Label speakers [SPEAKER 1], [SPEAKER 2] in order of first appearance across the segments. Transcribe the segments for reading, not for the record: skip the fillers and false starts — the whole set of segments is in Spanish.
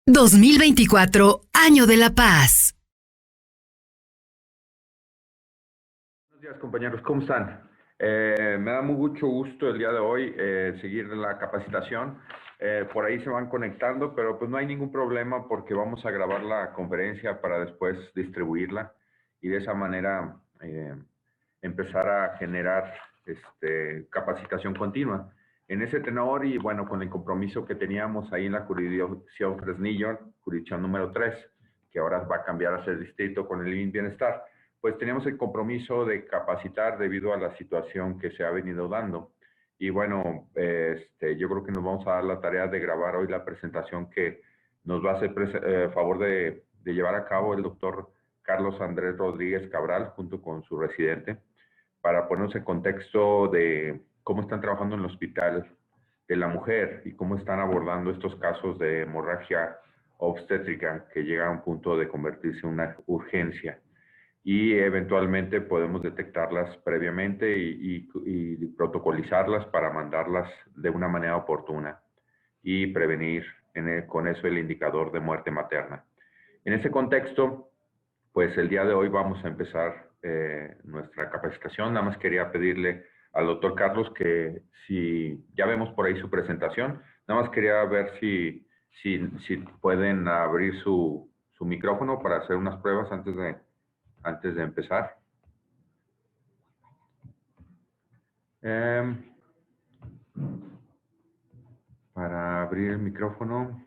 [SPEAKER 1] 2024, Año de la Paz.
[SPEAKER 2] Buenos días, compañeros, ¿cómo están? Me da mucho gusto el día de hoy seguir la capacitación. Por ahí se van conectando, pero pues no hay ningún problema porque vamos a grabar la conferencia para después distribuirla y de esa manera empezar a generar capacitación continua. En ese tenor y bueno, con el compromiso que teníamos ahí en la jurisdicción Fresnillo, jurisdicción número 3, que ahora va a cambiar a ser distrito con el bienestar, pues teníamos el compromiso de capacitar debido a la situación que se ha venido dando. Y bueno, yo creo que nos vamos a dar la tarea de grabar hoy la presentación que nos va a hacer favor de llevar a cabo el doctor Carlos Andrés Rodríguez Cabral, junto con su residente, para ponernos en contexto de cómo están trabajando en el hospital de la mujer y cómo están abordando estos casos de hemorragia obstétrica que llega a un punto de convertirse en una urgencia y eventualmente podemos detectarlas previamente y protocolizarlas para mandarlas de una manera oportuna y prevenir con eso el indicador de muerte materna. En ese contexto, pues el día de hoy vamos a empezar nuestra capacitación. Nada más quería pedirle al doctor Carlos que si ya vemos por ahí su presentación, nada más quería ver si pueden abrir su micrófono para hacer unas pruebas antes de empezar. Para abrir el micrófono,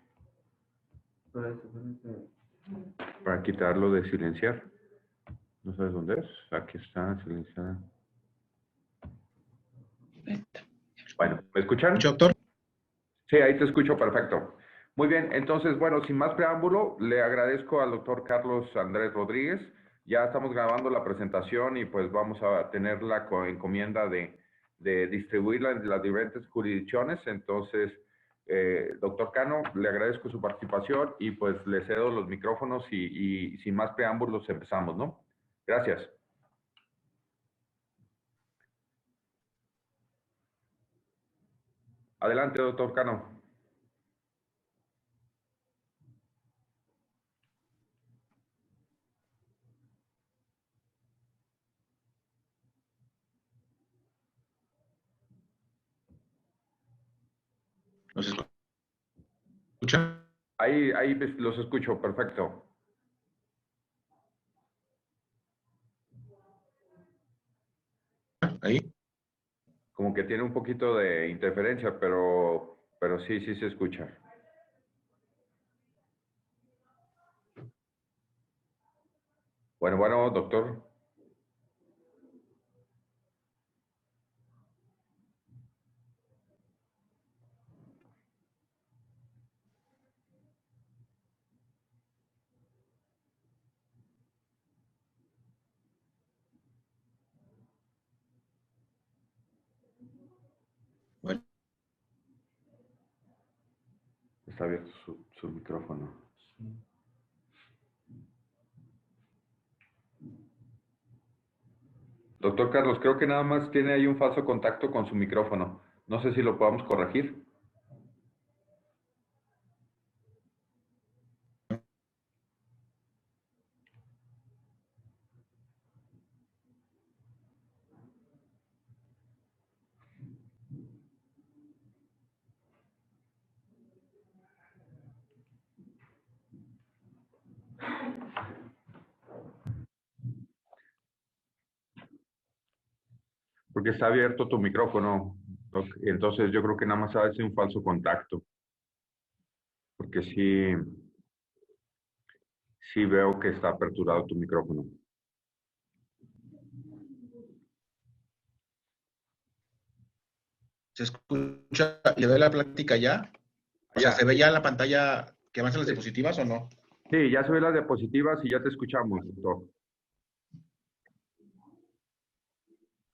[SPEAKER 2] para quitarlo de silenciar. ¿No sabes dónde es? Aquí está, silenciada. Bueno, ¿me escuchan?
[SPEAKER 3] Doctor.
[SPEAKER 2] Sí, ahí te escucho perfecto. Muy bien, entonces, bueno, sin más preámbulo, le agradezco al doctor Carlos Andrés Rodríguez. Ya estamos grabando la presentación y pues vamos a tener la encomienda de distribuirla en las diferentes jurisdicciones. Entonces, doctor Cano, le agradezco su participación y pues le cedo los micrófonos y sin más preámbulos empezamos, ¿no? Gracias. Adelante, doctor Cano.
[SPEAKER 3] ¿Nos escucha?
[SPEAKER 2] Ahí los escucho, perfecto.
[SPEAKER 3] Ahí.
[SPEAKER 2] Como que tiene un poquito de interferencia, pero sí se escucha. Bueno, doctor.
[SPEAKER 3] Bueno.
[SPEAKER 2] Está abierto su micrófono. Doctor Carlos, creo que nada más tiene ahí un falso contacto con su micrófono. No sé si lo podamos corregir. Porque está abierto tu micrófono. Entonces yo creo que nada más ha de ser un falso contacto. Porque sí veo que está aperturado tu micrófono.
[SPEAKER 3] ¿Se escucha? ¿Le doy la plática ya? O sea, ¿se ve ya en la pantalla que avanzan las diapositivas o no?
[SPEAKER 2] Sí, ya se ven las diapositivas y ya te escuchamos, doctor.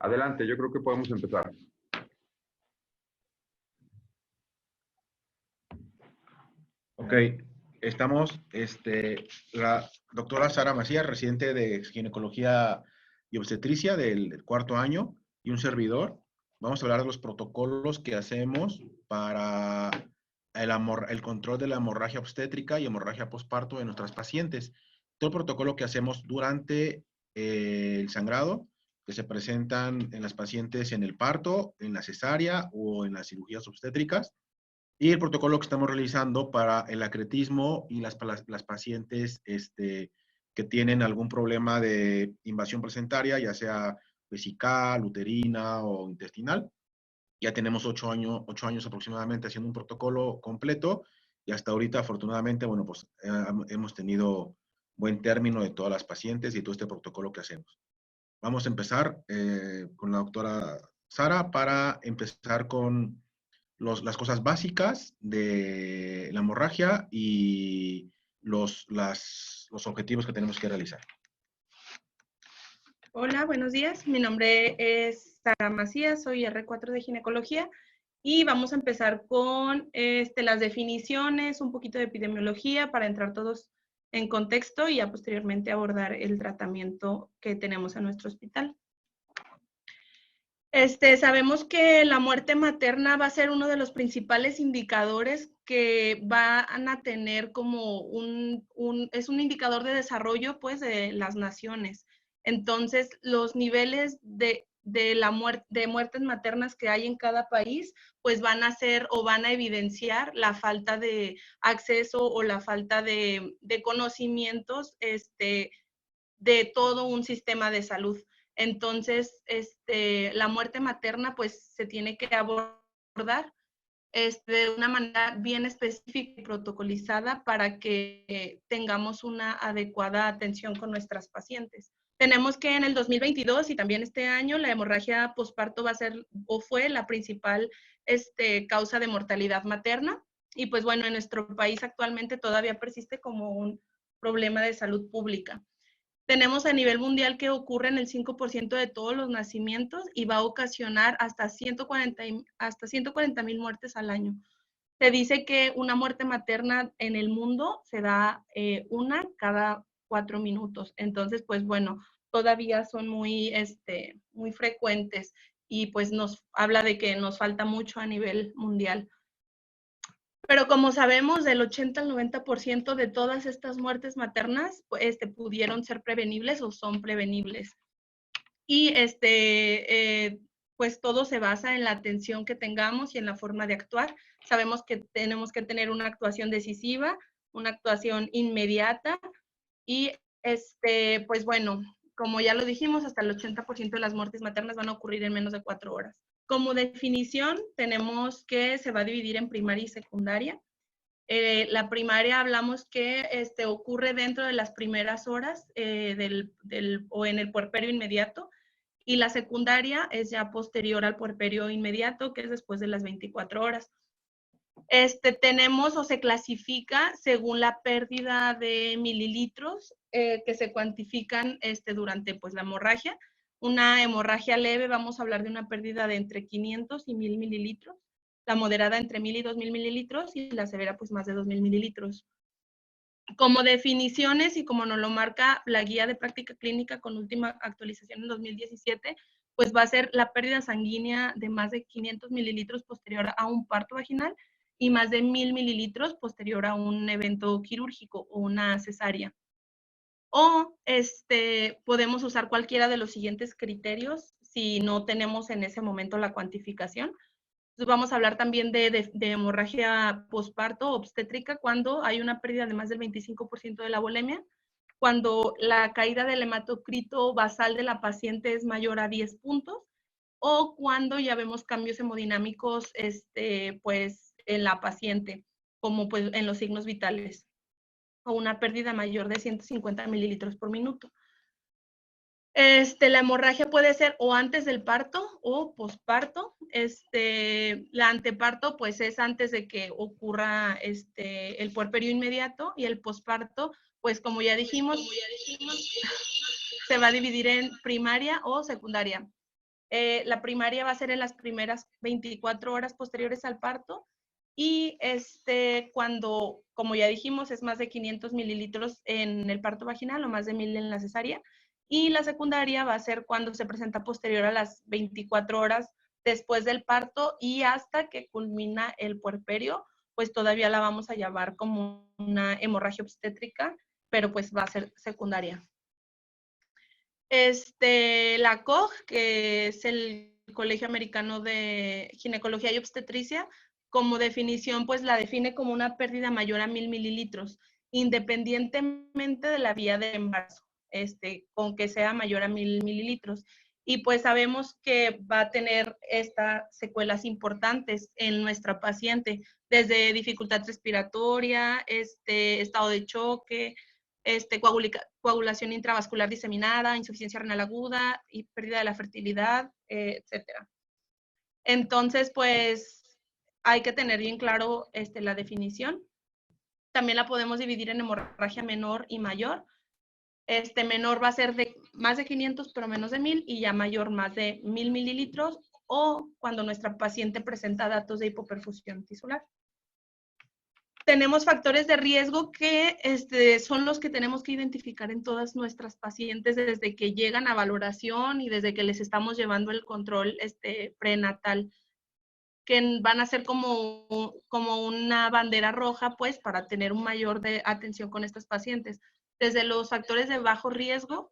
[SPEAKER 2] Adelante, yo creo que podemos empezar.
[SPEAKER 3] Ok, estamos, la doctora Sara Macías, residente de ginecología y obstetricia del cuarto año, y un servidor. Vamos a hablar de los protocolos que hacemos para el control de la hemorragia obstétrica y hemorragia posparto de nuestras pacientes. Todo el protocolo que hacemos durante el sangrado, que se presentan en las pacientes en el parto, en la cesárea o en las cirugías obstétricas, y el protocolo que estamos realizando para el acretismo y las pacientes que tienen algún problema de invasión placentaria, ya sea vesical, uterina o intestinal. Ya tenemos 8 años aproximadamente haciendo un protocolo completo y hasta ahorita, afortunadamente, bueno, pues hemos tenido buen término de todas las pacientes y todo este protocolo que hacemos. Vamos a empezar con la doctora Sara para empezar con las cosas básicas de la hemorragia y los objetivos que tenemos que realizar.
[SPEAKER 4] Hola, buenos días. Mi nombre es Sara Macías, soy R4 de ginecología y vamos a empezar con las definiciones, un poquito de epidemiología para entrar todos en contexto y ya posteriormente abordar el tratamiento que tenemos en nuestro hospital. Sabemos que la muerte materna va a ser uno de los principales indicadores que van a tener como es un indicador de desarrollo, pues, de las naciones. Entonces, los niveles de muertes maternas que hay en cada país, pues van a ser o van a evidenciar la falta de acceso o la falta de conocimientos de todo un sistema de salud. Entonces, la muerte materna pues se tiene que abordar de una manera bien específica y protocolizada para que tengamos una adecuada atención con nuestras pacientes. Tenemos que en el 2022 y también este año la hemorragia posparto va a ser o fue la principal causa de mortalidad materna y pues bueno, en nuestro país actualmente todavía persiste como un problema de salud pública. Tenemos a nivel mundial que ocurre en el 5% de todos los nacimientos y va a ocasionar hasta 140,000 muertes al año. Se dice que una muerte materna en el mundo se da una cada 4 minutos. Entonces, pues bueno, todavía son muy frecuentes y pues nos habla de que nos falta mucho a nivel mundial. Pero como sabemos, del 80 al 90% de todas estas muertes maternas pudieron ser prevenibles o son prevenibles. Y pues todo se basa en la atención que tengamos y en la forma de actuar. Sabemos que tenemos que tener una actuación decisiva, una actuación inmediata y pues bueno, como ya lo dijimos, hasta el 80% de las muertes maternas van a ocurrir en menos de 4 horas. Como definición, tenemos que se va a dividir en primaria y secundaria. La primaria hablamos que ocurre dentro de las primeras horas o en el puerperio inmediato, y la secundaria es ya posterior al puerperio inmediato, que es después de las 24 horas. Tenemos o se clasifica según la pérdida de mililitros que se cuantifican durante pues, la hemorragia. Una hemorragia leve, vamos a hablar de una pérdida de entre 500 y 1000 mililitros. La moderada entre 1000 y 2000 mililitros y la severa pues más de 2000 mililitros. Como definiciones y como nos lo marca la guía de práctica clínica con última actualización en 2017, pues va a ser la pérdida sanguínea de más de 500 mililitros posterior a un parto vaginal y más de 1000 mililitros posterior a un evento quirúrgico o una cesárea. O podemos usar cualquiera de los siguientes criterios si no tenemos en ese momento la cuantificación. Entonces vamos a hablar también de hemorragia posparto obstétrica cuando hay una pérdida de más del 25% de la volemia, cuando la caída del hematocrito basal de la paciente es mayor a 10 puntos, o cuando ya vemos cambios hemodinámicos pues, en la paciente, como pues, en los signos vitales, o una pérdida mayor de 150 mililitros por minuto. La hemorragia puede ser o antes del parto o posparto. La anteparto, pues es antes de que ocurra el puerperio inmediato, y el posparto, pues como ya dijimos, se va a dividir en primaria o secundaria. La primaria va a ser en las primeras 24 horas posteriores al parto, y cuando, como ya dijimos, es más de 500 mililitros en el parto vaginal o más de 1000 en la cesárea. Y la secundaria va a ser cuando se presenta posterior a las 24 horas después del parto y hasta que culmina el puerperio pues todavía la vamos a llamar como una hemorragia obstétrica, pero pues va a ser secundaria. La COG, que es el Colegio Americano de Ginecología y Obstetricia, como definición, pues la define como una pérdida mayor a 1000 mililitros, independientemente de la vía de embarazo, con que sea mayor a 1000 mililitros. Y pues sabemos que va a tener estas secuelas importantes en nuestra paciente, desde dificultad respiratoria, estado de choque, coagulación intravascular diseminada, insuficiencia renal aguda y pérdida de la fertilidad, etcétera. Entonces, pues hay que tener bien claro la definición. También la podemos dividir en hemorragia menor y mayor. Menor va a ser de más de 500, pero menos de 1000, y ya mayor más de 1000 mililitros, o cuando nuestra paciente presenta datos de hipoperfusión tisular. Tenemos factores de riesgo que son los que tenemos que identificar en todas nuestras pacientes desde que llegan a valoración y desde que les estamos llevando el control prenatal, que van a ser como una bandera roja, pues, para tener un mayor de atención con estas pacientes. Desde los factores de bajo riesgo,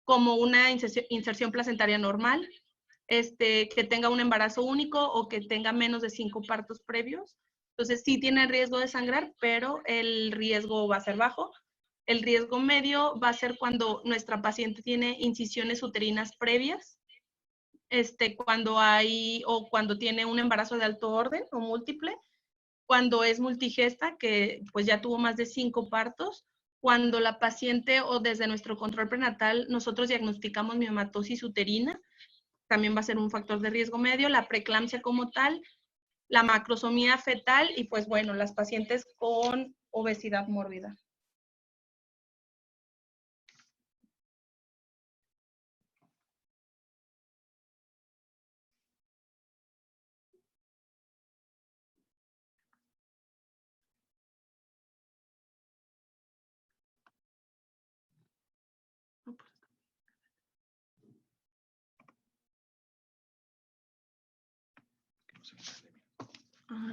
[SPEAKER 4] como una inserción placentaria normal, que tenga un embarazo único o que tenga menos de 5 partos previos. Entonces sí tiene riesgo de sangrar, pero el riesgo va a ser bajo. El riesgo medio va a ser cuando nuestra paciente tiene incisiones uterinas previas, cuando tiene un embarazo de alto orden o múltiple, cuando es multigesta, que pues ya tuvo más de 5 partos, cuando la paciente o desde nuestro control prenatal nosotros diagnosticamos miomatosis uterina, también va a ser un factor de riesgo medio, la preeclampsia como tal, la macrosomía fetal y pues bueno, las pacientes con obesidad mórbida.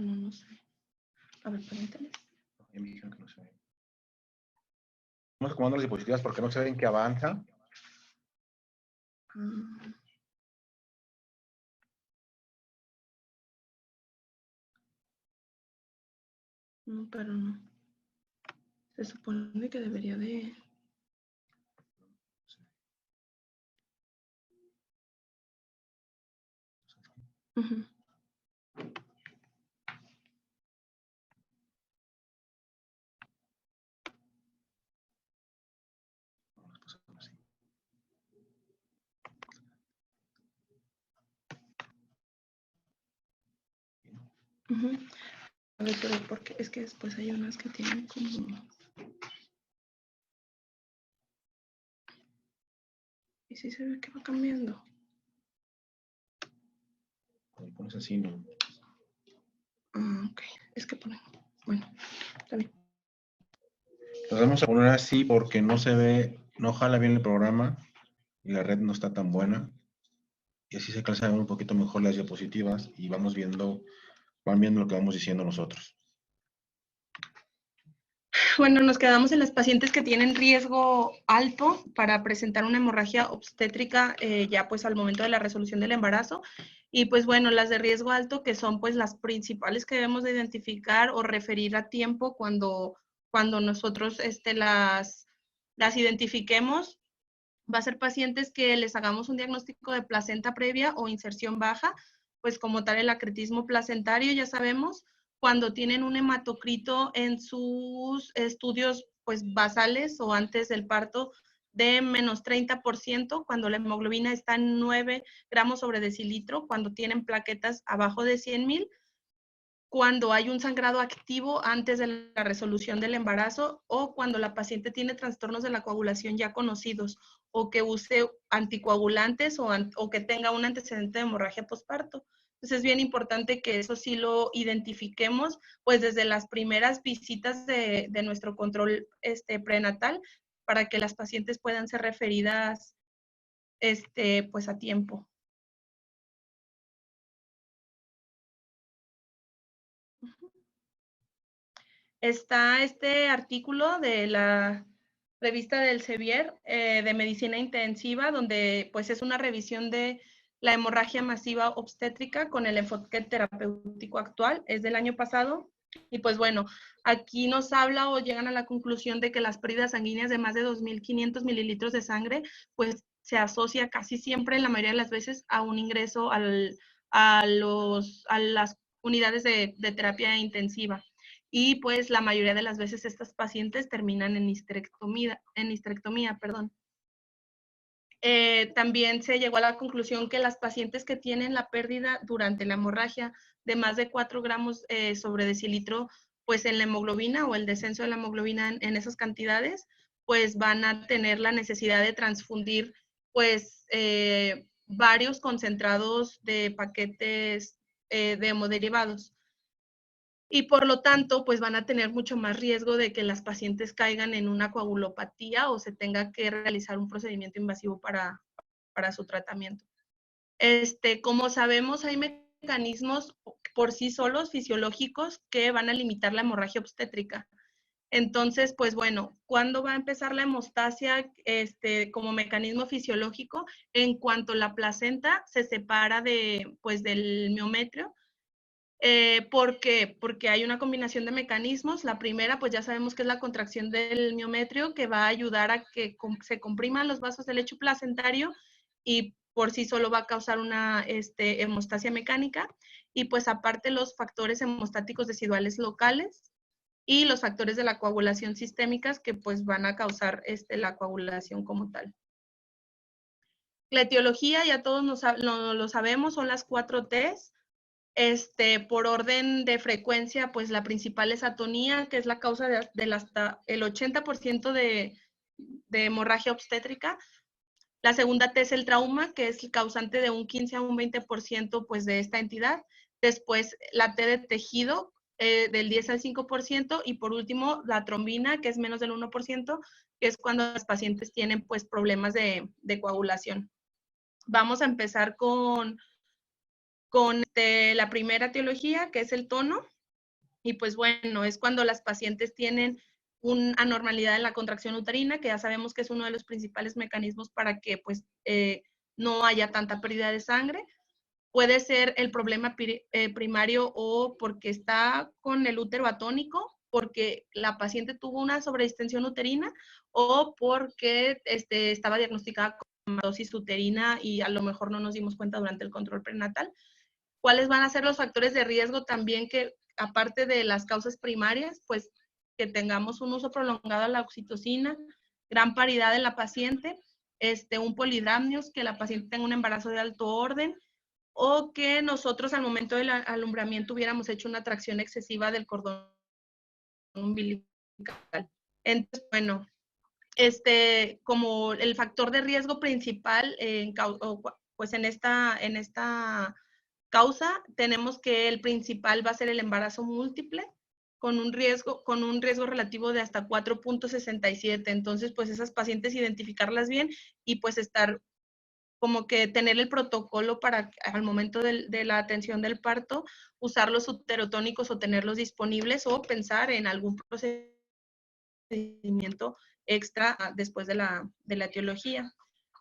[SPEAKER 4] No sé. A ver, permíteme.
[SPEAKER 3] Me dijeron que no se ve. Vamos acomodando las diapositivas porque no se ven que avanza.
[SPEAKER 4] No, pero no. Se supone que debería de... Uh-huh. Uh-huh. A ver, pero porque es que después hay unas que tienen como... Y sí se ve que va cambiando.
[SPEAKER 3] Cuando pones así, no.
[SPEAKER 4] Ok. Es que ponen... Bueno, está bien.
[SPEAKER 3] Las vamos a poner así porque no se ve, no jala bien el programa y la red no está tan buena. Y así se alcanza a ver un poquito mejor las diapositivas y van viendo lo que vamos diciendo nosotros.
[SPEAKER 4] Bueno, nos quedamos en las pacientes que tienen riesgo alto para presentar una hemorragia obstétrica ya pues al momento de la resolución del embarazo. Y pues bueno, las de riesgo alto, que son pues las principales que debemos de identificar o referir a tiempo cuando nosotros las identifiquemos, va a ser pacientes que les hagamos un diagnóstico de placenta previa o inserción baja, pues como tal el acretismo placentario, ya sabemos, cuando tienen un hematocrito en sus estudios pues basales o antes del parto de menos 30%, cuando la hemoglobina está en 9 gramos sobre decilitro, cuando tienen plaquetas abajo de 100,000, cuando hay un sangrado activo antes de la resolución del embarazo o cuando la paciente tiene trastornos de la coagulación ya conocidos o que use anticoagulantes o que tenga un antecedente de hemorragia posparto. Entonces es bien importante que eso sí lo identifiquemos pues desde las primeras visitas de nuestro control prenatal para que las pacientes puedan ser referidas pues a tiempo. Está este artículo de la revista del Sevier de medicina intensiva, donde pues es una revisión de la hemorragia masiva obstétrica con el enfoque terapéutico actual, es del año pasado. Y pues bueno, aquí nos habla o llegan a la conclusión de que las pérdidas sanguíneas de más de 2.500 mililitros de sangre, pues se asocia casi siempre, en la mayoría de las veces, a un ingreso a las unidades de terapia intensiva. Y pues la mayoría de las veces estas pacientes terminan en histerectomía. También se llegó a la conclusión que las pacientes que tienen la pérdida durante la hemorragia de más de 4 gramos sobre decilitro, pues en la hemoglobina o el descenso de la hemoglobina en esas cantidades, pues van a tener la necesidad de transfundir pues varios concentrados de paquetes de hemoderivados. Y por lo tanto, pues van a tener mucho más riesgo de que las pacientes caigan en una coagulopatía o se tenga que realizar un procedimiento invasivo para su tratamiento. Como sabemos, hay mecanismos por sí solos fisiológicos que van a limitar la hemorragia obstétrica. Entonces, pues bueno, ¿cuándo va a empezar la hemostasia como mecanismo fisiológico? En cuanto la placenta se separa pues, del miometrio. ¿Por qué? Porque hay una combinación de mecanismos. La primera, pues ya sabemos que es la contracción del miometrio, que va a ayudar a que se compriman los vasos del lecho placentario y por sí solo va a causar una hemostasia mecánica. Y pues aparte los factores hemostáticos residuales locales y los factores de la coagulación sistémicas que pues van a causar la coagulación como tal. La etiología, ya todos lo sabemos, son las 4 T's. Por orden de frecuencia, pues la principal es atonía, que es la causa del hasta el 80% de hemorragia obstétrica. La segunda T es el trauma, que es el causante de un 15 a un 20% pues, de esta entidad. Después la T de tejido, del 10 al 5%. Y por último, la trombina, que es menos del 1%, que es cuando los pacientes tienen pues, problemas de coagulación. Vamos a empezar con la primera etiología, que es el tono. Y pues bueno, es cuando las pacientes tienen una anormalidad en la contracción uterina, que ya sabemos que es uno de los principales mecanismos para que pues no haya tanta pérdida de sangre. Puede ser el problema primario o porque está con el útero atónico, porque la paciente tuvo una sobredistensión uterina o porque estaba diagnosticada con hematosis uterina y a lo mejor no nos dimos cuenta durante el control prenatal. ¿Cuáles van a ser los factores de riesgo también que, aparte de las causas primarias, pues que tengamos un uso prolongado de la oxitocina, gran paridad en la paciente, un polidramnios, que la paciente tenga un embarazo de alto orden, o que nosotros al momento del alumbramiento hubiéramos hecho una tracción excesiva del cordón umbilical. Entonces, bueno, como el factor de riesgo principal, pues en esta causa, tenemos que el principal va a ser el embarazo múltiple, con un riesgo relativo de hasta 4.67. Entonces, pues esas pacientes identificarlas bien y pues estar como que tener el protocolo para al momento de la atención del parto, usar los uterotónicos o tenerlos disponibles o pensar en algún procedimiento extra después de la etiología.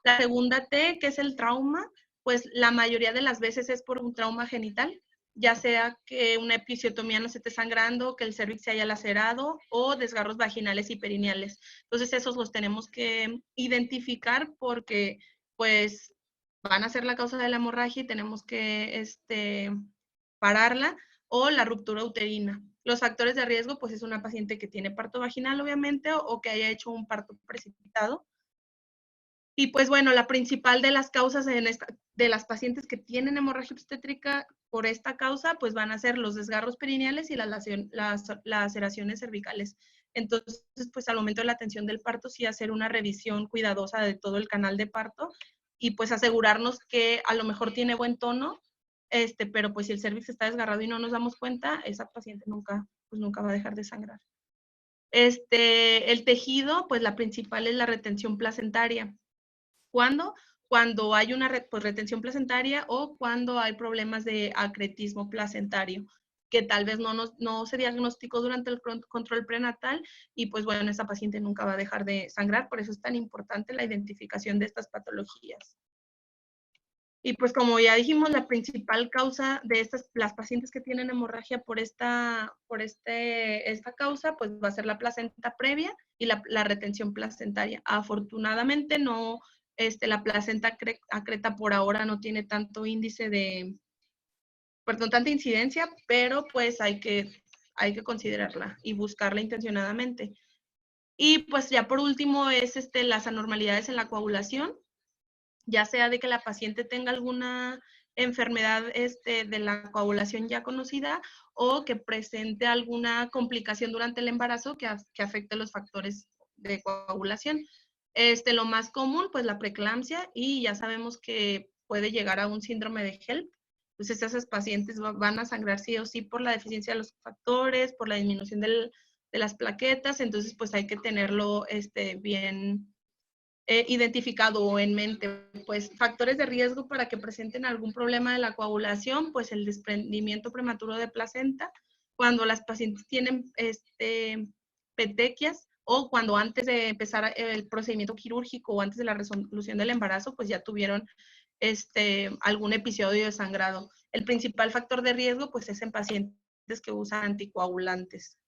[SPEAKER 4] La segunda T, que es el trauma, pues la mayoría de las veces es por un trauma genital, ya sea que una episiotomía no se esté sangrando, que el cervix se haya lacerado o desgarros vaginales y perineales. Entonces esos los tenemos que identificar porque pues van a ser la causa de la hemorragia y tenemos que pararla, o la ruptura uterina. Los factores de riesgo, pues es una paciente que tiene parto vaginal, obviamente, o que haya hecho un parto precipitado. Y pues bueno, la principal de las causas de las pacientes que tienen hemorragia obstétrica por esta causa, pues van a ser los desgarros perineales y las laceraciones cervicales. Entonces, pues al momento de la atención del parto, sí hacer una revisión cuidadosa de todo el canal de parto y pues asegurarnos que a lo mejor tiene buen tono, pero pues si el cervix está desgarrado y no nos damos cuenta, esa paciente nunca va a dejar de sangrar. El tejido, pues la principal es la retención placentaria. ¿Cuándo? Cuando hay una retención placentaria o cuando hay problemas de acretismo placentario. que tal vez no se diagnosticó durante el control prenatal y pues bueno, esa paciente nunca va a dejar de sangrar, por eso es tan importante la identificación de estas patologías. Y pues como ya dijimos, la principal causa de las pacientes que tienen hemorragia por esta causa, pues va a ser la placenta previa y la retención placentaria. Afortunadamente no, la placenta acreta por ahora no tiene tanto índice tanta incidencia, pero pues hay que considerarla y buscarla intencionadamente. Y pues ya por último es las anormalidades en la coagulación, ya sea de que la paciente tenga alguna enfermedad de la coagulación ya conocida o que presente alguna complicación durante el embarazo que afecte los factores de coagulación. Lo más común, pues la preeclampsia, y ya sabemos que puede llegar a un síndrome de HELLP. Entonces esas pacientes van a sangrar sí o sí por la deficiencia de los factores, por la disminución de las plaquetas, entonces pues hay que tenerlo bien identificado o en mente. Pues factores de riesgo para que presenten algún problema de la coagulación, pues el desprendimiento prematuro de placenta, cuando las pacientes tienen petequias o cuando antes de empezar el procedimiento quirúrgico o antes de la resolución del embarazo, pues ya tuvieron algún episodio de sangrado. El principal factor de riesgo pues es en pacientes que usan anticoagulantes.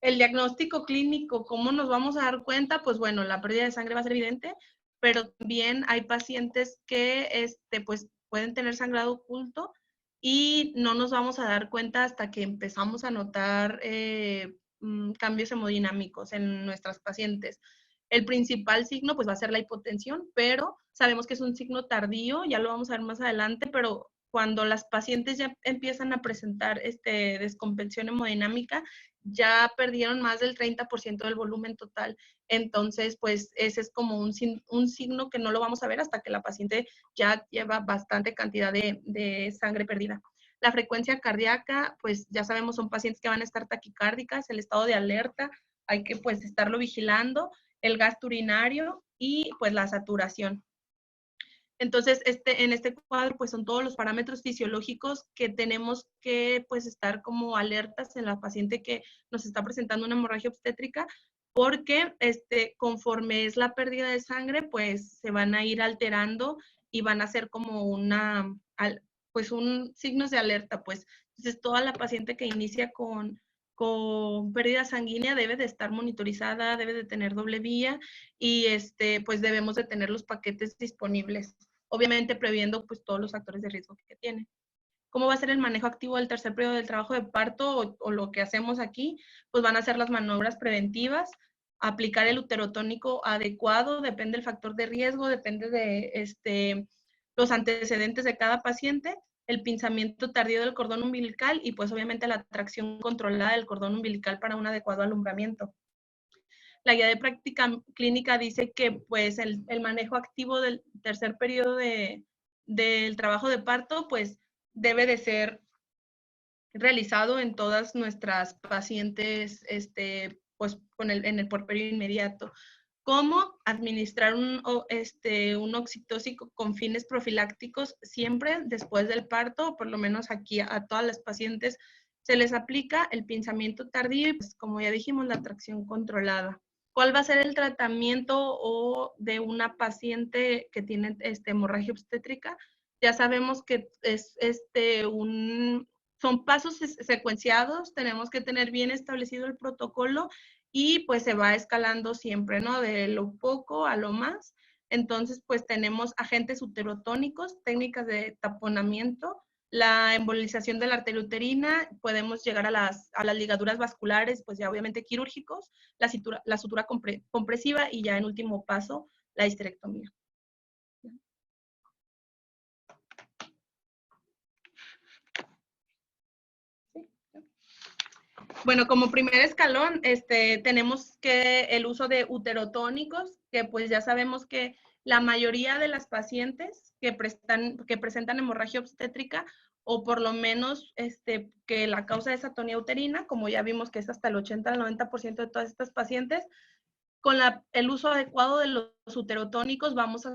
[SPEAKER 4] El diagnóstico clínico, ¿cómo nos vamos a dar cuenta? Pues bueno, la pérdida de sangre va a ser evidente, pero también hay pacientes que pues pueden tener sangrado oculto y no nos vamos a dar cuenta hasta que empezamos a notar cambios hemodinámicos en nuestras pacientes. El principal signo pues va a ser la hipotensión, pero sabemos que es un signo tardío, ya lo vamos a ver más adelante, pero cuando las pacientes ya empiezan a presentar descompensión hemodinámica, ya perdieron más del 30% del volumen total. Entonces, pues ese es como un signo que no lo vamos a ver hasta que la paciente ya lleva bastante cantidad de sangre perdida. La frecuencia cardíaca, pues ya sabemos, son pacientes que van a estar taquicárdicas, el estado de alerta, hay que pues estarlo vigilando, el gasto urinario y pues la saturación. Entonces, en este cuadro, pues son todos los parámetros fisiológicos que tenemos que, pues, estar como alertas en la paciente que nos está presentando una hemorragia obstétrica, porque conforme es la pérdida de sangre, pues se van a ir alterando y van a ser como signos de alerta, pues. Entonces, toda la paciente que inicia con pérdida sanguínea debe de estar monitorizada, debe de tener doble vía y pues debemos de tener los paquetes disponibles, obviamente previendo pues todos los factores de riesgo que tiene. ¿Cómo va a ser el manejo activo del tercer periodo del trabajo de parto o lo que hacemos aquí? Pues van a ser las maniobras preventivas, aplicar el uterotónico adecuado, depende del factor de riesgo, depende de los antecedentes de cada paciente, el pinzamiento tardío del cordón umbilical y pues obviamente la tracción controlada del cordón umbilical para un adecuado alumbramiento. La guía de práctica clínica dice que pues el manejo activo del tercer periodo del trabajo de parto pues debe de ser realizado en todas nuestras pacientes pues en el puerperio inmediato. ¿Cómo administrar un oxitóxico con fines profilácticos siempre después del parto? Por lo menos aquí a todas las pacientes se les aplica el pinzamiento tardío y pues como ya dijimos, la tracción controlada. ¿Cuál va a ser el tratamiento de una paciente que tiene hemorragia obstétrica? Ya sabemos que son pasos secuenciados, tenemos que tener bien establecido el protocolo y pues se va escalando siempre, ¿no? De lo poco a lo más. Entonces, pues tenemos agentes uterotónicos, técnicas de taponamiento, la embolización de la arteria uterina, podemos llegar a las ligaduras vasculares, pues ya obviamente quirúrgicos, la sutura compresiva y ya en último paso, la histerectomía. Bueno, como primer escalón, tenemos que el uso de uterotónicos, que pues ya sabemos que la mayoría de las pacientes que presentan hemorragia obstétrica, o por lo menos que la causa es atonía uterina, como ya vimos que es hasta el 80 al 90% de todas estas pacientes, con el uso adecuado de los uterotónicos vamos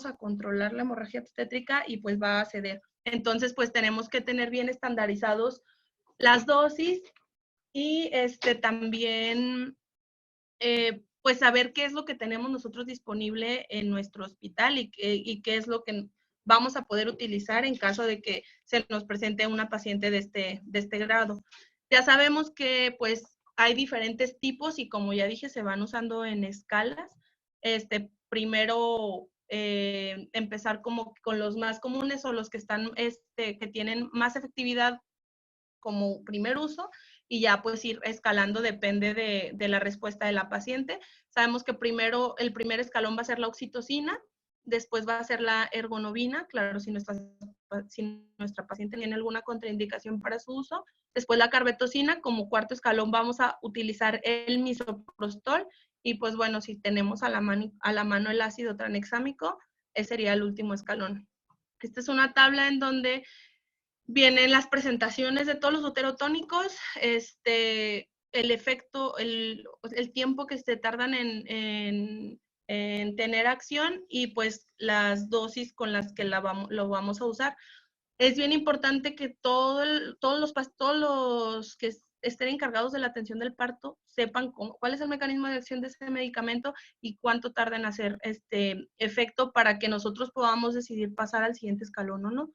[SPEAKER 4] a controlar la hemorragia obstétrica y pues va a ceder. Entonces, pues tenemos que tener bien estandarizados las dosis y también pues saber qué es lo que tenemos nosotros disponible en nuestro hospital y qué es lo que vamos a poder utilizar en caso de que se nos presente una paciente de este grado. Ya sabemos que pues hay diferentes tipos y como ya dije, se van usando en escalas. Primero empezar como con los más comunes o los que están, que tienen más efectividad como primer uso y ya pues ir escalando depende de la respuesta de la paciente. Sabemos que primero, el primer escalón va a ser la oxitocina, después va a ser la ergonovina, claro, si nuestra paciente tiene alguna contraindicación para su uso. Después la carbetocina, como cuarto escalón vamos a utilizar el misoprostol y pues bueno, si tenemos a la mano el ácido tranexámico, ese sería el último escalón. Esta es una tabla en donde vienen las presentaciones de todos los uterotónicos, el efecto, el tiempo que se tardan en tener acción y pues las dosis con las que lo vamos a usar. Es bien importante que todos los que estén encargados de la atención del parto sepan cuál es el mecanismo de acción de ese medicamento y cuánto tarda en hacer este efecto para que nosotros podamos decidir pasar al siguiente escalón o no.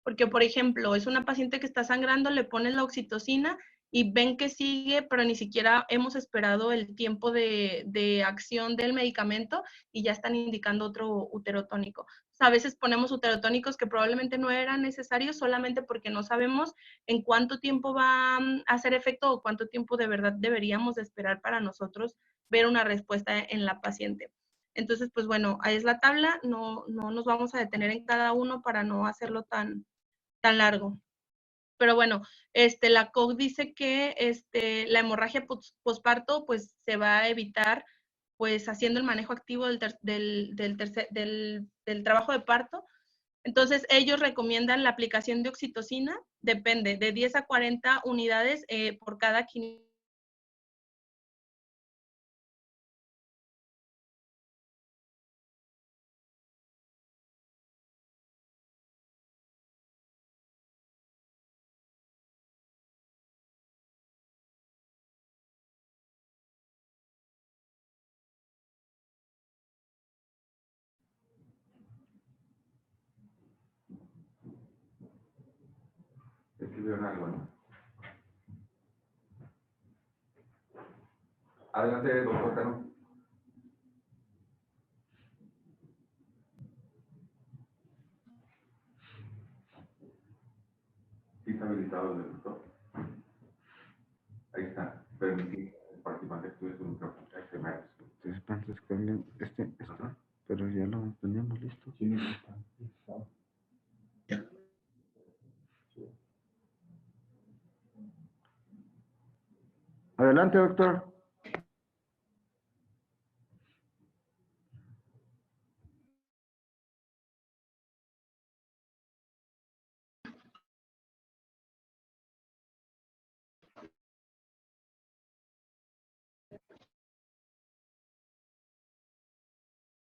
[SPEAKER 4] Porque, por ejemplo, es una paciente que está sangrando, le ponen la oxitocina y ven que sigue, pero ni siquiera hemos esperado el tiempo de acción del medicamento y ya están indicando otro uterotónico. A veces ponemos uterotónicos que probablemente no eran necesarios solamente porque no sabemos en cuánto tiempo va a hacer efecto o cuánto tiempo de verdad deberíamos de esperar para nosotros ver una respuesta en la paciente. Entonces, pues bueno, ahí es la tabla, no nos vamos a detener en cada uno para no hacerlo tan largo. Pero bueno, la COG dice que la hemorragia posparto pues se va a evitar pues haciendo el manejo activo del trabajo de parto. Entonces, ellos recomiendan la aplicación de oxitocina, depende, de 10 a 40 unidades por cada 500.
[SPEAKER 2] Escribieron algo, ¿no? Adelante, doctor Cano. Sí, está habilitado el doctor. Ahí está. Permitir el participante estudia su micrófono.
[SPEAKER 5] Pero ya lo teníamos listo.
[SPEAKER 2] Sí,
[SPEAKER 3] Ya.
[SPEAKER 5] Adelante, doctor.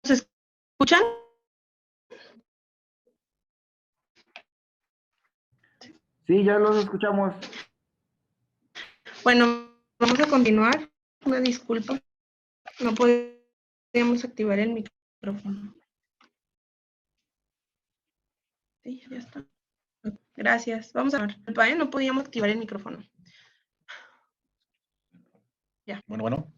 [SPEAKER 4] ¿Se escuchan?
[SPEAKER 5] Sí, ya los escuchamos.
[SPEAKER 4] Bueno, vamos a continuar. Una disculpa. No podíamos activar el micrófono. Sí, ya está. Gracias. Vamos a ver. No podíamos activar el micrófono. Ya.
[SPEAKER 3] Bueno.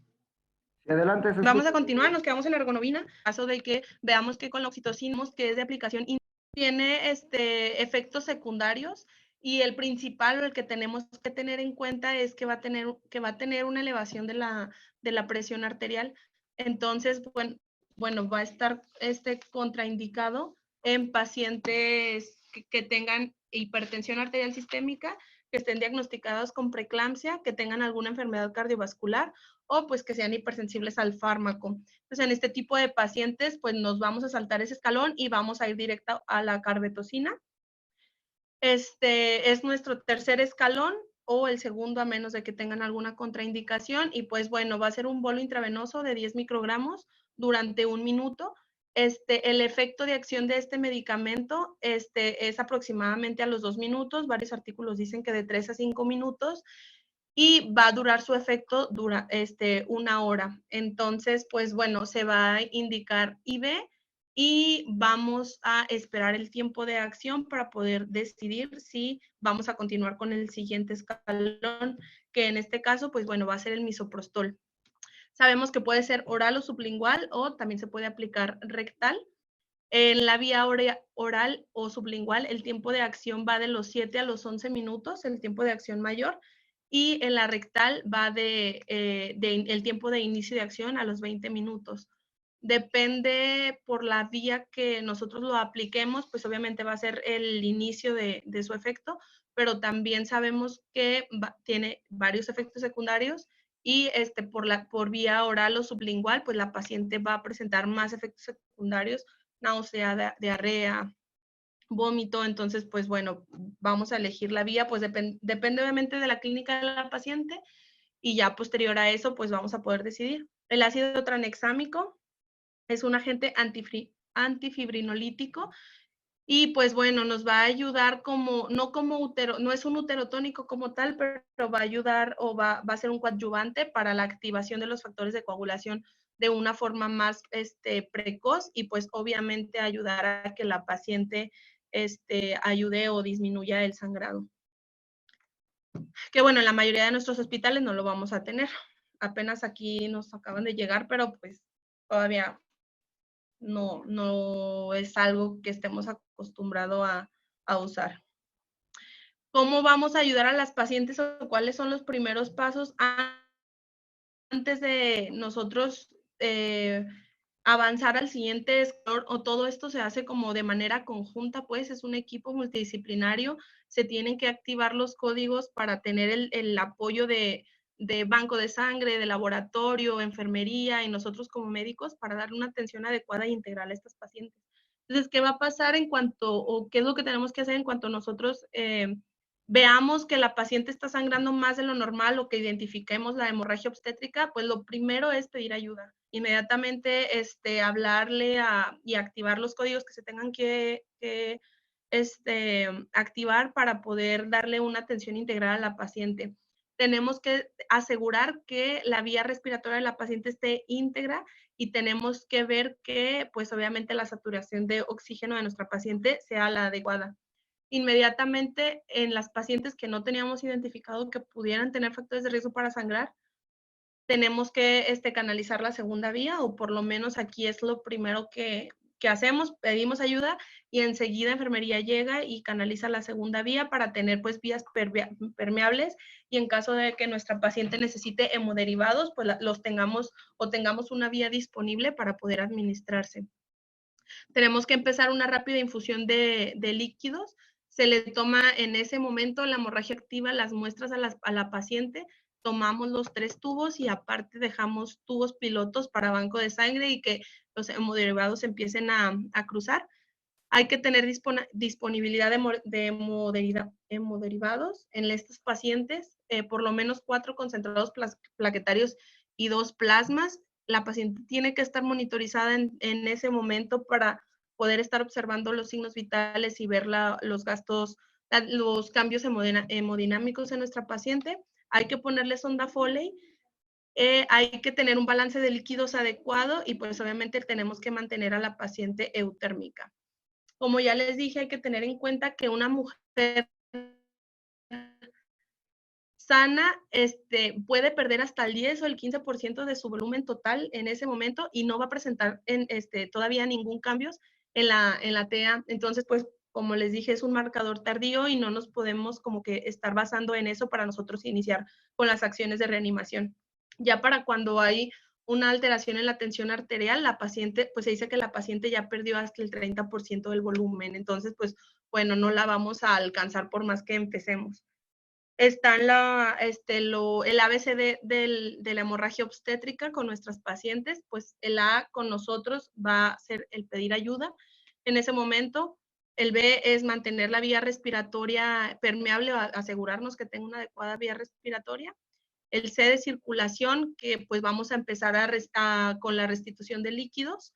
[SPEAKER 5] Adelante.
[SPEAKER 4] Vamos a continuar. Nos quedamos en la ergonovina. En caso de que veamos que con la oxitocina, que es de aplicación, tiene efectos secundarios. Y el principal, el que tenemos que tener en cuenta es que va a tener una elevación de la presión arterial. Entonces, bueno, va a estar contraindicado en pacientes que tengan hipertensión arterial sistémica, que estén diagnosticados con preeclampsia, que tengan alguna enfermedad cardiovascular o pues que sean hipersensibles al fármaco. Entonces, en este tipo de pacientes, pues nos vamos a saltar ese escalón y vamos a ir directo a la carbetocina. Es nuestro tercer escalón o el segundo a menos de que tengan alguna contraindicación y pues bueno, va a ser un bolo intravenoso de 10 microgramos durante 1 minuto El efecto de acción de este medicamento es aproximadamente a los 2 minutos. Varios artículos dicen que de 3 a 5 minutos y va a durar su efecto 1 hora. Entonces, pues bueno, se va a indicar IV y vamos a esperar el tiempo de acción para poder decidir si vamos a continuar con el siguiente escalón, que en este caso, pues bueno, va a ser el misoprostol. Sabemos que puede ser oral o sublingual o también se puede aplicar rectal. En la vía oral o sublingual, el tiempo de acción va de los 7 a los 11 minutos, el tiempo de acción mayor, y en la rectal va el tiempo de inicio de acción a los 20 minutos. Depende por la vía que nosotros lo apliquemos, pues obviamente va a ser el inicio de su efecto, pero también sabemos que tiene varios efectos secundarios y por vía oral o sublingual, pues la paciente va a presentar más efectos secundarios, náusea, diarrea, vómito. Entonces, pues bueno, vamos a elegir la vía, pues depende obviamente de la clínica de la paciente y ya posterior a eso, pues vamos a poder decidir. El ácido tranexámico es un agente antifibrinolítico y pues bueno, nos va a ayudar no es un uterotónico como tal, pero va a ayudar o va a ser un coadyuvante para la activación de los factores de coagulación de una forma más precoz y pues obviamente ayudar a que la paciente ayude o disminuya el sangrado. Que bueno, en la mayoría de nuestros hospitales no lo vamos a tener. Apenas aquí nos acaban de llegar, pero pues todavía no es algo que estemos acostumbrados a usar. ¿Cómo vamos a ayudar a las pacientes o cuáles son los primeros pasos antes de nosotros avanzar al siguiente escalón? O todo esto se hace como de manera conjunta, pues es un equipo multidisciplinario, se tienen que activar los códigos para tener el apoyo de banco de sangre, de laboratorio, enfermería y nosotros como médicos para darle una atención adecuada e integral a estas pacientes. Entonces, ¿qué va a pasar o qué es lo que tenemos que hacer en cuanto nosotros veamos que la paciente está sangrando más de lo normal o que identifiquemos la hemorragia obstétrica? Pues lo primero es pedir ayuda. Inmediatamente hablarle y activar los códigos que se tengan que activar para poder darle una atención integral a la paciente. Tenemos que asegurar que la vía respiratoria de la paciente esté íntegra y tenemos que ver que, pues obviamente, la saturación de oxígeno de nuestra paciente sea la adecuada. Inmediatamente, en las pacientes que no teníamos identificado que pudieran tener factores de riesgo para sangrar, tenemos que canalizar la segunda vía, o por lo menos aquí es lo primero que hacemos, pedimos ayuda y enseguida enfermería llega y canaliza la segunda vía para tener pues vías permeables y en caso de que nuestra paciente necesite hemoderivados, pues los tengamos una vía disponible para poder administrarse. Tenemos que empezar una rápida infusión de líquidos. Se le toma en ese momento la hemorragia activa, las muestras a la paciente, tomamos los 3 tubos y aparte dejamos tubos pilotos para banco de sangre y que los hemoderivados empiecen a cruzar. Hay que tener disponibilidad de hemoderivados en estos pacientes, por lo menos 4 concentrados plaquetarios y 2 plasmas. La paciente tiene que estar monitorizada en ese momento para poder estar observando los signos vitales y ver los cambios hemodinámicos en nuestra paciente. Hay que ponerle sonda Foley, hay que tener un balance de líquidos adecuado y pues obviamente tenemos que mantener a la paciente eutérmica. Como ya les dije, hay que tener en cuenta que una mujer sana puede perder hasta el 10 o el 15% de su volumen total en ese momento y no va a presentar todavía ningún cambio en la TA. Entonces, pues, como les dije, es un marcador tardío y no nos podemos como que estar basando en eso para nosotros iniciar con las acciones de reanimación. Ya para cuando hay una alteración en la tensión arterial, la paciente, pues se dice que la paciente ya perdió hasta el 30% del volumen. Entonces, pues, bueno, no la vamos a alcanzar por más que empecemos. Está el ABC de la hemorragia obstétrica con nuestras pacientes, pues el A con nosotros va a ser el pedir ayuda. En ese momento, el B es mantener la vía respiratoria permeable, asegurarnos que tenga una adecuada vía respiratoria. El C de circulación, que pues vamos a empezar con la restitución de líquidos.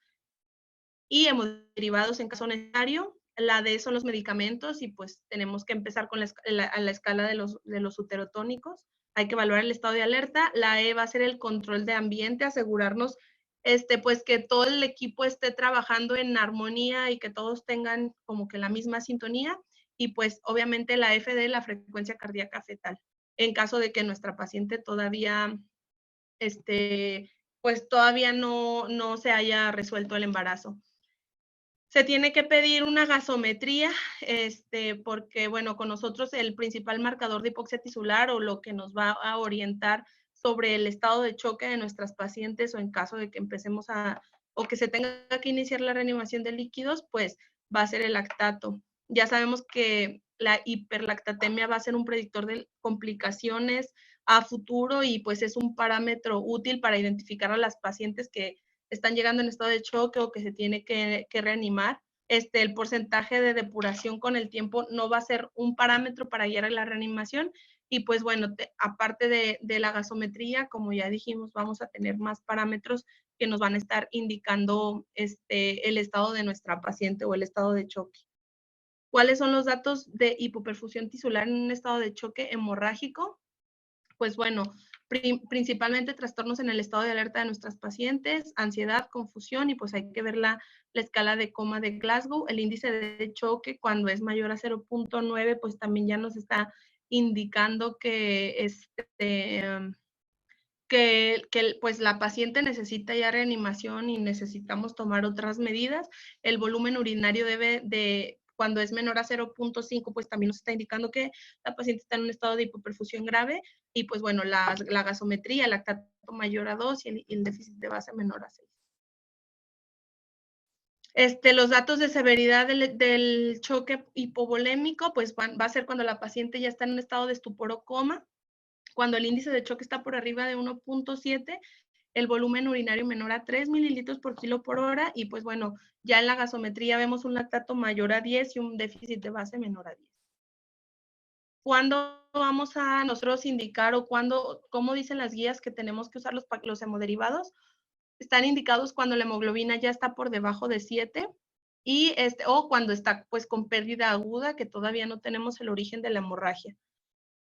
[SPEAKER 4] y hemoderivados en caso necesario. La D son los medicamentos y pues tenemos que empezar con la escala de los uterotónicos. Hay que evaluar el estado de alerta. La E va a ser el control de ambiente, asegurarnos pues que todo el equipo esté trabajando en armonía y que todos tengan como que la misma sintonía. Y pues obviamente la FD, la frecuencia cardíaca fetal. En caso de que nuestra paciente todavía, pues todavía no se haya resuelto el embarazo. Se tiene que pedir una gasometría, porque, bueno, con nosotros el principal marcador de hipoxia tisular o lo que nos va a orientar sobre el estado de choque de nuestras pacientes o en caso de que empecemos o que se tenga que iniciar la reanimación de líquidos, pues va a ser el lactato. Ya sabemos que la hiperlactatemia va a ser un predictor de complicaciones a futuro y pues es un parámetro útil para identificar a las pacientes que están llegando en estado de choque o que se tiene que reanimar. El porcentaje de depuración con el tiempo no va a ser un parámetro para guiar a la reanimación. Y pues bueno, aparte de la gasometría, como ya dijimos, vamos a tener más parámetros que nos van a estar indicando el estado de nuestra paciente o el estado de choque. ¿Cuáles son los datos de hipoperfusión tisular en un estado de choque hemorrágico? Pues bueno, principalmente trastornos en el estado de alerta de nuestras pacientes, ansiedad, confusión, y pues hay que ver la escala de coma de Glasgow. El índice de choque cuando es mayor a 0.9, pues también ya nos está indicando que, pues la paciente necesita ya reanimación y necesitamos tomar otras medidas. El volumen urinario cuando es menor a 0.5, pues también nos está indicando que la paciente está en un estado de hipoperfusión grave. Y pues bueno, la gasometría, el lactato mayor a 2 y el déficit de base menor a 6. Los datos de severidad del choque hipovolémico, pues va a ser cuando la paciente ya está en un estado de estupor o coma, cuando el índice de choque está por arriba de 1.7, el volumen urinario menor a 3 mililitros por kilo por hora, y pues bueno, ya en la gasometría vemos un lactato mayor a 10 y un déficit de base menor a 10. ¿Cuándo vamos a nosotros indicar o cómo dicen las guías que tenemos que usar los hemoderivados? Están indicados cuando la hemoglobina ya está por debajo de 7 y o cuando está pues con pérdida aguda, que todavía no tenemos el origen de la hemorragia.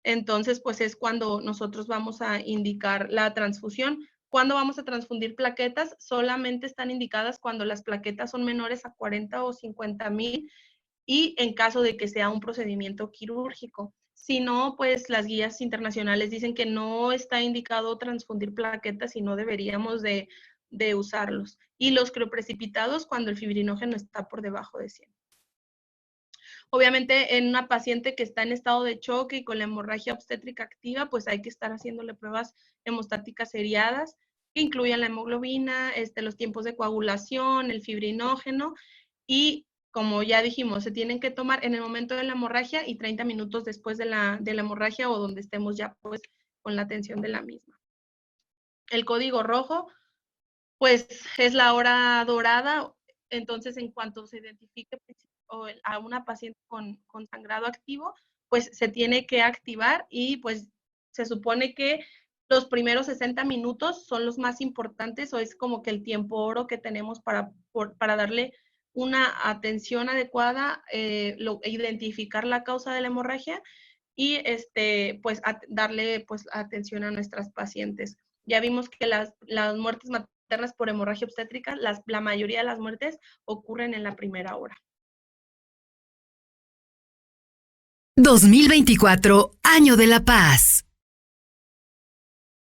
[SPEAKER 4] Entonces, pues es cuando nosotros vamos a indicar la transfusión. ¿Cuándo vamos a transfundir plaquetas? Solamente están indicadas cuando las plaquetas son menores a 40 o 50,000 y en caso de que sea un procedimiento quirúrgico. Si no, pues las guías internacionales dicen que no está indicado transfundir plaquetas y no deberíamos de usarlos. Y los crioprecipitados cuando el fibrinógeno está por debajo de 100. Obviamente, en una paciente que está en estado de choque y con la hemorragia obstétrica activa, pues hay que estar haciéndole pruebas hemostáticas seriadas, que incluyan la hemoglobina, los tiempos de coagulación, el fibrinógeno, y como ya dijimos, se tienen que tomar en el momento de la hemorragia y 30 minutos después de la hemorragia o donde estemos ya pues con la atención de la misma. El código rojo, pues es la hora dorada, entonces en cuanto se identifique a una paciente con sangrado activo, pues se tiene que activar y pues se supone que los primeros 60 minutos son los más importantes o es como que el tiempo oro que tenemos para darle una atención adecuada, identificar la causa de la hemorragia y pues darle pues atención a nuestras pacientes. Ya vimos que las muertes maternas por hemorragia obstétrica, la mayoría de las muertes ocurren en la primera hora.
[SPEAKER 1] 2024, Año de la Paz.